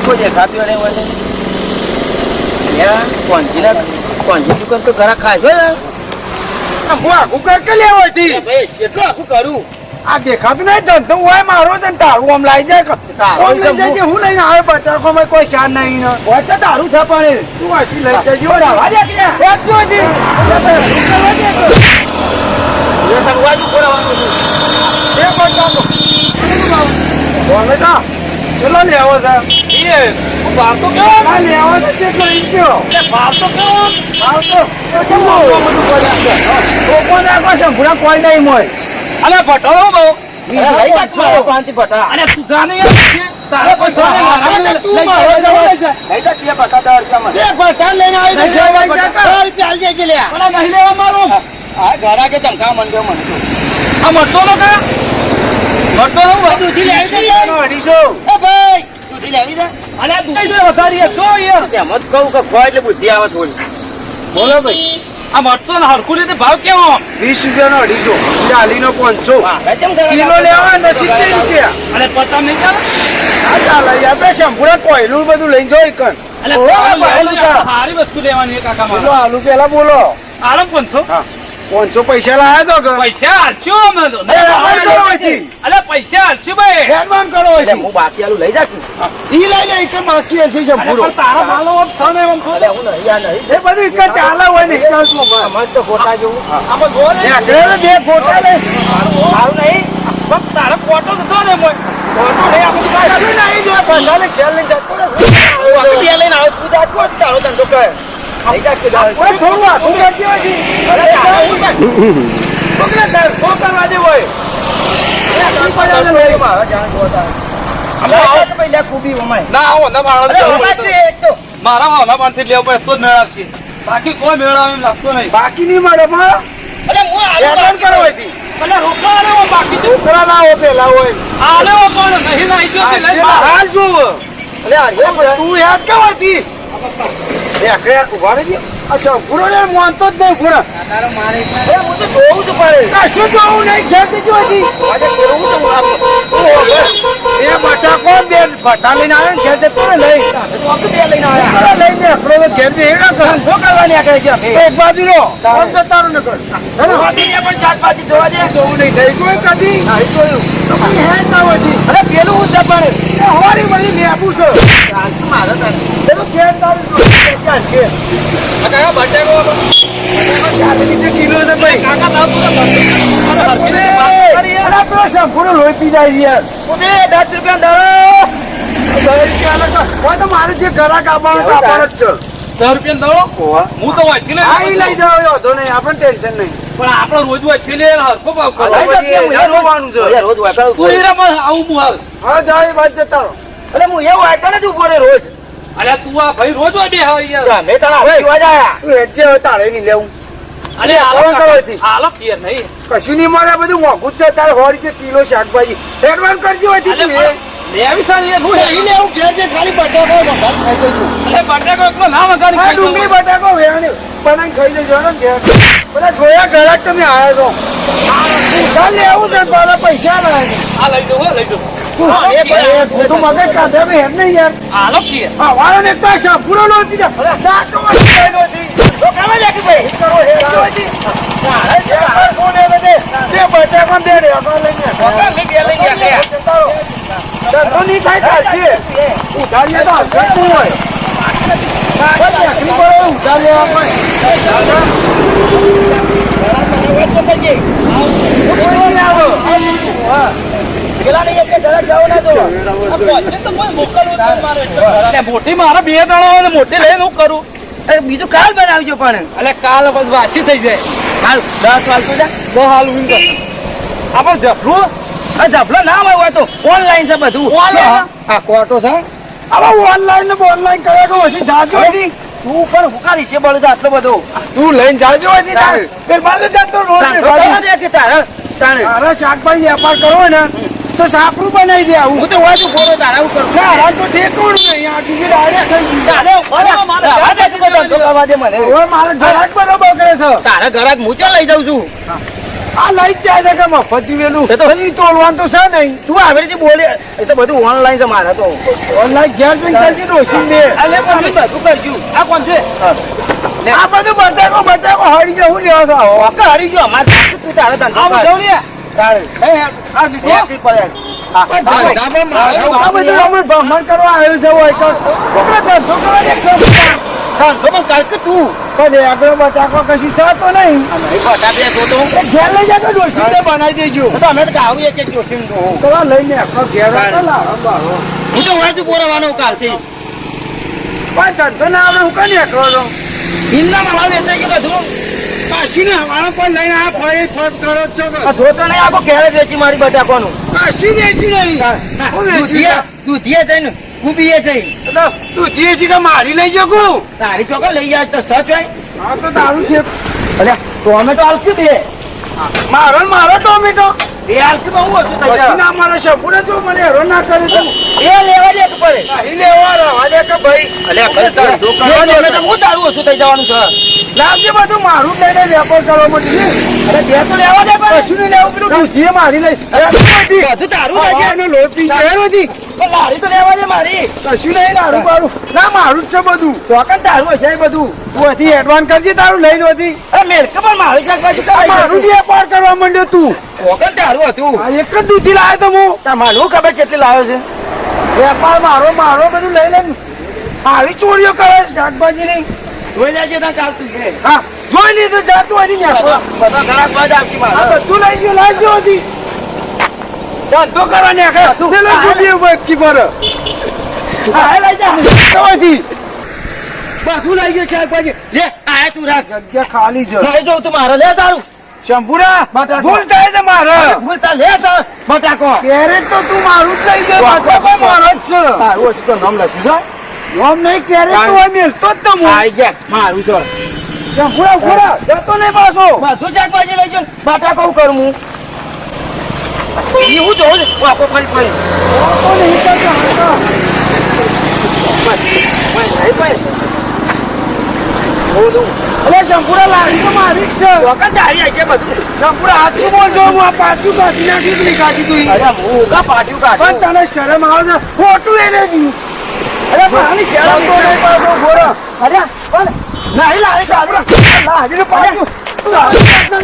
કોઈ દેખાતું નહીં હોય કોંજી દુકાન તો ઘરા ખાશો ને હું આખું કર લેવો હતી ભાઈ કેટલું આખું કરું આ દેખાતું નહીં ધંધો હોય મારો છે ને તારું આમ લાઈ જાય આમ લઈ જાય હું લઈને આવે બટાકામાં કોઈ શાન નહીં ને હોય તો તારું છે પણ તું આથી લઈ જજો રાવા દે કે એકજો જી એ સંગવા તું બોલાવાનું એ બટાકો બોલે તા ચલો લેવો છે એ ભાવ તો કેવો આ લેવો છે કેટલો ઇંચ્યો ભાવ તો કેવો ભાવ તો કેવો બધું કર્યા છે કોકો નાખો છે ભૂરા કોઈ નહીં મોય અલે ભટો બહુ લઈ જા તું પાંચ ભટા અને તું જાને તારે પૈસા નહીં તું મારો લઈ જા તે ભટા 10 રૂપિયા માં એક ભટા લઈને આવી 10 રૂપિયા આલજે કે લે ઓલા નહીં લેવા મારો આ ઘરા કે ધમકા મંડ્યો મને આ મટતો નો કા મટતો નો દૂધી લેવી છે 250 એ ભાઈ દૂધી લેવી છે અલે દૂધી વધારી છો યાર તેમ જ કહું કે ખોય એટલે બુદ્ધિ આવે થોડી બોલો ભાઈ આ મટતો ને હરખું રીતે ભાવ કેવો 20 રૂપિયાનો 250 ચાલીનો 500 કિલો લેવા ને 70 રૂપિયા અને પચાસ નહીં ચાલે આ ચાલે આપણે શંભુરા કોયલું બધું લઈને જોઈ કર સારી વસ્તુ લેવાની કાકા બોલો આલુ પેલા બોલો આલો 500 હા 500 પૈસા લાયા તો કે પૈસા હાલશો અમે તો અલે પૈસા હાલશો ભાઈ એડવાન્સ કરો હું બાકી આલુ લઈ જાઉં ઈ લઈ લે કે બાકી હશે શંભુરો તારા ભાલો થને એમ અલે હું નહીં આ નહીં એ બધું એક ચાલે હોય ને ચાલશું મસ્ત ફોટા જોઉં આમાં જો ને બે ફોટા લે સારું નહીં બસ તારા ફોટો તો ને મોય ફોટો લે આપણે કશું નહીં જો પૈસાને ખેલ લઈને જતો ને બાકી બે લઈને આવ તું જાત કો તારો ધંધો કર લઈ જા કે ઓય થોડું તું કરજે હતી અરે પકડા કર કો કરવા દે હોય એ પડાને લઈ મારા જાણ જોતા અમે આવો તો પહેલા ખૂબી ઓમાય ના આવો ના મારા મારા હોના પાનથી લેવો પડે તો જ મેળવશે બાકી કોઈ મેળવે એમ લાગતો નહીં બાકી નહીં મળે પણ અલે હું એડવાન્સ કરો હતી પેલા રોકડા આલે બાકી તો છોકરા ના હો પેલા હોય આલે પણ નહીં લાઈ ગયો કે લઈ હાલ જો અલે આ તું યાદ કેવા હતી એકરે ઉભા રહી આ શંભુરો ને માનતો જ નહીં ભૂરા તારો મારે એ હું તો જોઉં છું પડે કશું જોવું નહીં ઘેર જજો હતી આજે કેવું તો એ બટાકો બે બટા લઈને આવ્યો ને ઘેર જતો ને લઈ તો આપ બે લઈને આયા લઈને એકલો તો ઘેર બે શું કરવાની આ કહે છે એક બાજુ નો આમ તો તારું ન કર રોટીને પણ શાકભાજી જોવા દે જોવું નહીં થઈ કોઈ કદી નહીં જોયું તો પછી હે ના હોય અરે પેલું હું જપણ એ હોરી બધી લેબુ છે મારે તને એનું ઘેર તારું ક્યાં છે આ કયા બટાકો કિલો છે ભાઈ કાકા તાવ તું અરે પેલો શંભુરો લોહી પી જાય છે યાર ઉભે 10 રૂપિયા દો તો મારે જે ઘરાક આપવાનું આપવાનું જ છે 10 રૂપિયા દો હું તો વાંચી હા ઈ લઈ જાવ હતો નહીં આપણને ટેન્શન નહીં પણ આપણો રોજ વાંચી લે હરખો ભાવ કરો રોવાનું છે રોજ વાપરું તું હીરામાં આવું હું હાલ હા જાય વાત જતા રહો અરે હું એવું વાંચતો ને ઉભો રે રોજ અલ્યા તું આ ભાઈ રોજ વાંચે હવે યાર મેં તને આવા જાયા તું હેડજે હવે તારે નહીં લેવું અલે આવો કરો હતી. હાલો યાર નહીં કશું નહીં મળે બધું મોંઘું જ છે તારે 100 રૂપિયા કિલો શાકભાજી એડવાન્સ કરજો હતી અલે તું એ. લેવી સારી યાર હું નહીં લેવું ઘેર જે ખાલી બટાકો વઘાર ખાઈ જજો અલે બટાકો એકલો ના વગાડી આ ડુંગળી બટાકો વેણી બનાવી ખાઈ જજો ને ઘેર બધા જોયા ઘરાક તમે આયા છો ઉધાર લેવું છે તારા પૈસા લાગે આ લઈ જાઓ લઈ જાઓ તું મગજ કાઢે મેં હેડ નહીં યાર હાલો યાર હા વાળો ને પાછા પૂરો નો દીધા સાટો છોકરાને લેકી ભાઈ કરો હેડ કોને બધે તે બટાકો દે રે આગળ લઈને છોકરા મે બે લઈ ગયા ધંધો નહીં થાય ચાલશે ઉધાર લે તો હશે શું હોય ચાકરી કરો ઉધાર લેવા મોટી મારા બે દાણા હોય ને મોટી લઈને હું કરું બીજું કાલ બનાવજો પણ એટલે કાલ બસ વાસી થઈ જાય હાલ 10 વાલ તો બહુ હાલ હું કર આપણે જફરું જફલો ના હોય તો ઓનલાઈન છે બધું આ કોટો છે હવે ઓનલાઈન ને ઓનલાઈન કરે તો હજી જાજો હતી તું પણ હુકારી છે બળદ આટલો બધો તું લઈને જાજો હતી તાર ફેર બાજુ જતો રોજ તારા શાકભાજી વેપાર કરવો ને તો સાપરું બનાવી દે આવું હું તો વાજુ બોલો તારા હું કરું તારા તો ઠેકોડું નહીં આ ટીવી ડાયરેક્ટ થઈ ગયું મને હવે મારે ઘરાક બરોબર કરે છે તારા ઘરાક હું ચાલ લઈ જાઉં છું આ લઈ જ જાય છે કે મફત જીવેલું એ તો- હજી તોડવાનું તો છે નહીં તું આવી રીતે બોલે એ તો બધું ઓનલાઈન છે મારે તો ઓનલાઈન ઘેર જઈને કરજે ડોશી બે અલે પણ મેં બધું કરજું આ કોણ છે આ બધું બટાકો હળી જવું લેવા છો ઓકે હરી ગયો અમારે સાથે તું તારે ધંધો આ કર. બધું લે. તારે. આ લીધો? એક ઈ પડે. હા, પણ હા, ધાબા હા, આ બધું અમે ભ્રમણ કરવા આવ્યું છે હોય તો છોકરા ધંધો કરવા દે ધંધો પણ કર કે તું પણ આગળ બટાકો કશી છે તો નહીં એ બટા બે તો તો એ ઘેર લઈ જાય તો ડોશીને બનાવી દેજો તો અમે તો આવું એક જોશી હું તો આ લઈને આખો ઘેર હતો લાવો બારો. તો વાંચું બોરવાનો કાલથી પણ ધંધો ના આવડે હું કઈ એકલો છો ભીમના માળા વેચાઈ ગયું બધું કાશી ને હવાળો પણ લઈને આ ફરી ફોન કરો જ છો આ ધોતો નહીં આખો ઘેર જ વેચી મારી બટાકોનું કાશી વેચી નહીં હું વેચી દૂધીએ જઈને કુબીએ જઈને એટલે તું દેશી કે મારી લઈ જગું તારી ચોકા લઈ જાય તો સચ હોય હા તો તારું છે અલ્યા ટોમેટો આલકી બે મારો ટોમેટો બે આલકી બહુ ઓછું થઈ પછી જાય ના મારા શંભુને જો મને હેરો ના કરે તો એ લેવા દે તો પડે નહીં લેવા રવા દે કે ભાઈ અલ્યા ખરી તારી દુકાન ટોમેટો હું તારું ઓછું થઈ જવાનું છે લાવજે બધું મારું લઈને વેપાર કરવા માંડી અરે બે તો લેવા દે પણ કશું નહીં લેવું પેલું દૂધીએ મારી લઈ અરે બધું તારું રહેશે એનો લોટ પી ગયો નથી પણ લારી તો લેવા દે મારી કશું નહીં લાડું બારું ના મારું જ છે બધું ચોકન તારું હશે એ બધું તું હતી એડવાન્સ કરજે તારું લઈને હતી અરે મેલકે પણ મારું શાકભાજી તો મારું જ વેપાર કરવા માંડ્યો તું ચોકન તારું હતું આ એક જ દૂધી લાવ્યો તો હું તમારું ખબર કેટલી લાવ્યો છે વેપાર મારો બધું લઈ લઈને આવી ચોરીઓ કરે છે શાકભાજી ની જોઈ લેજે ત્યાં ચાલતું છે હા જોઈ લીધું જાતું હતી ને બધા ઘણા બાદ આવશે આ મારે બધું લઈ ગયો લાવજો હતી ધંધો કરવા ને પેલો ગુડી વ્યક્તિ પર હા લઈ જા હતી બધું લઈ ગયો શાકભાજી લે આ તું રાખ જગ્યા ખાલી છે લઈ જાઉં તું મારે લે તારું શંભુરા બટાકો. ભૂલ થાય છે મારે ભૂલતા લે તાર બટાકો કેરેટ તો તું મારું જ લઈ ગયો બટાકો મારો જ છે તારું હશે તો નામ લખ્યું છે આમ નહીં કેરેટ તો હોય મેલતો જ તો હું આઈ ગયા મારું છે શંભુરા જતો નહીં પાછો બધું શાકભાજી લઈ ગયો બટાકો હું કરું હું એવું જોઉં છે વાપો ફરી ફરી તો નહીં કરતો હાલકા. અલે શંભુરા લારી તો મારી જ છે ચોકન તારી હશે બધું શંભુરા હાથું બોલજો હું આ પાછું કાઢી નાખી નહીં કાઢી તું અરે હું કા પાછું પણ કાઢું તને શરમ આવે છે ખોટું એને દી અરે મારી શરમ તો નહીં પાછો ગોરો અરે પણ નહીં લારી કાઢું લારી પાછું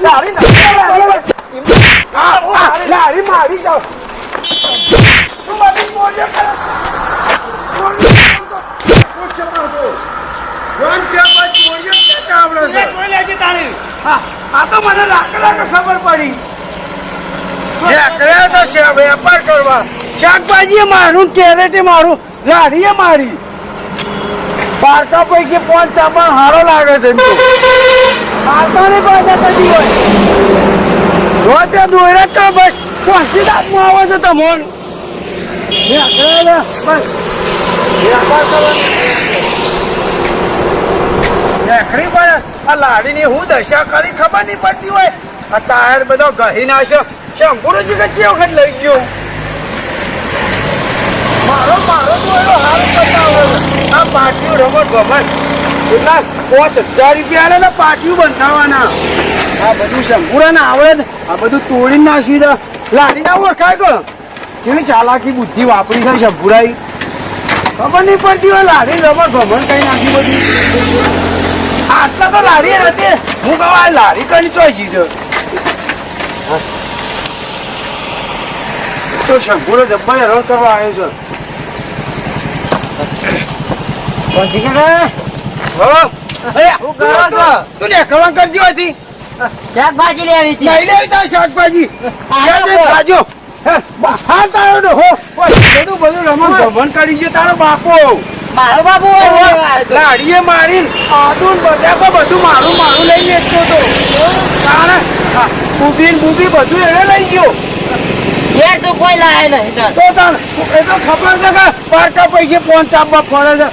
લારી લારી મારી જાવ તું મારી બોલે કરે આ તો મને લાકડા ખબર પડી વેપાર કરવા શાકભાજી મારું કેરેટ મારું લારીએ મારી પારકા પૈકી 5 ચાપણ હારો લાગે છે પારકા ને પાછા કદી હોય રોજે દોરા તો બસ પહોંચી દાંતમાં આવે છે તમોન વેપાર કરવાની પણ આ લાડીની હું દશા કરી ખબર નહીં પડતી હોય આ ટાયર બધો ગહી નાખ્યો શંભુરુજી કે ચે વખત લઈ ગયો મારો તો એનો હારો બતાવ્યો આ પાટિયું રમત ગમત એટલા 5000 રૂપિયા ને પાટિયું બંધાવાના આ બધું શંભુરાને આવડે ને આ બધું તોડી નાખ્યું છે લાડી ના ઓળખાય કો જેવી ચાલાકી બુદ્ધિ વાપરી છે શંભુરાઈ ખબર નહીં પડતી હોય લાડી રમત ગમત કઈ નાખી બધી આટલા તો લારી નથી હું કહું આ લારી કઈ ચોઈસી છે તો શંભુરો જબ્બર હેરાન કરવા આવ્યો છે પહોંચી ગયા શું કરો છો તું નેકળવા કરજી હતી શાકભાજી લેવી હતી નહીં લેવી તાર શાકભાજી આજો. આજો હા તારો ડોહો બધું રમણ ગમન કરી ગયો તારો બાપો મારો બાબુ લાડીએ મારી આદુન બટાકો બધું મારું લઈ લેતો તો કારણ બુબી બધું એને લઈ ગયો ઘેર તો કોઈ લાવે નહીં તાર. તો તાર એ તો ખબર છે કે પારકા પૈસે 5 ચાપવા ફરે છે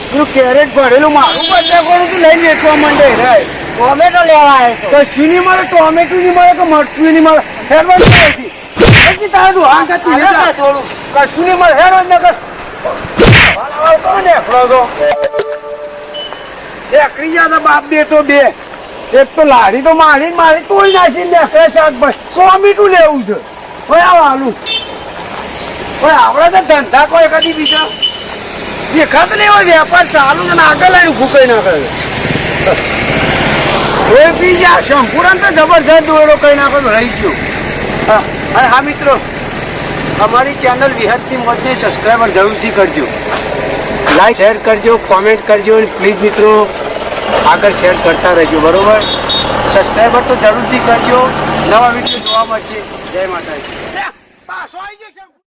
પેલું કેરેટ ભરેલું મારું બટાકોનું તું લઈ લેતો મંડે રે ટોમેટો લેવા આવ્યો તો ચીની મળે ટોમેટો ની મળે કે મરચું ની મળે હેરવા નથી પછી તારું હા કે તું તો થોડું કશું નહીં મળે હેરવા ને કર નેકળો તો નેકળી જા તો બાપ બે તો બે એક તો લારી તો મારી તોય નાખી ને શાકભાજી ટોમેટું લેવું છે કોઈ આવું આલુ કોઈ આપણે તો ધંધા કોઈ કદી બીજા દેખાતો નહીં હોય વેપાર ચાલુ છે ને આગળ લઈને ફૂકાઈ નાખે કોઈ બીજા સંપૂર્ણ તો જબરજસ્ત દોડો કઈ નાખો રહી ગયો હા અને હા મિત્રો અમારી ચેનલ વિહતની મોજને સબસ્ક્રાઈબર જરૂરથી કરજો લાઈક શેર કરજો કોમેન્ટ કરજો અને પ્લીઝ મિત્રો આગળ શેર કરતા રહેજો બરોબર સબસ્ક્રાઈબર તો જરૂરથી કરજો નવા વિડીયો જોવા મળશે જય માતાજી પાછો આવી જશે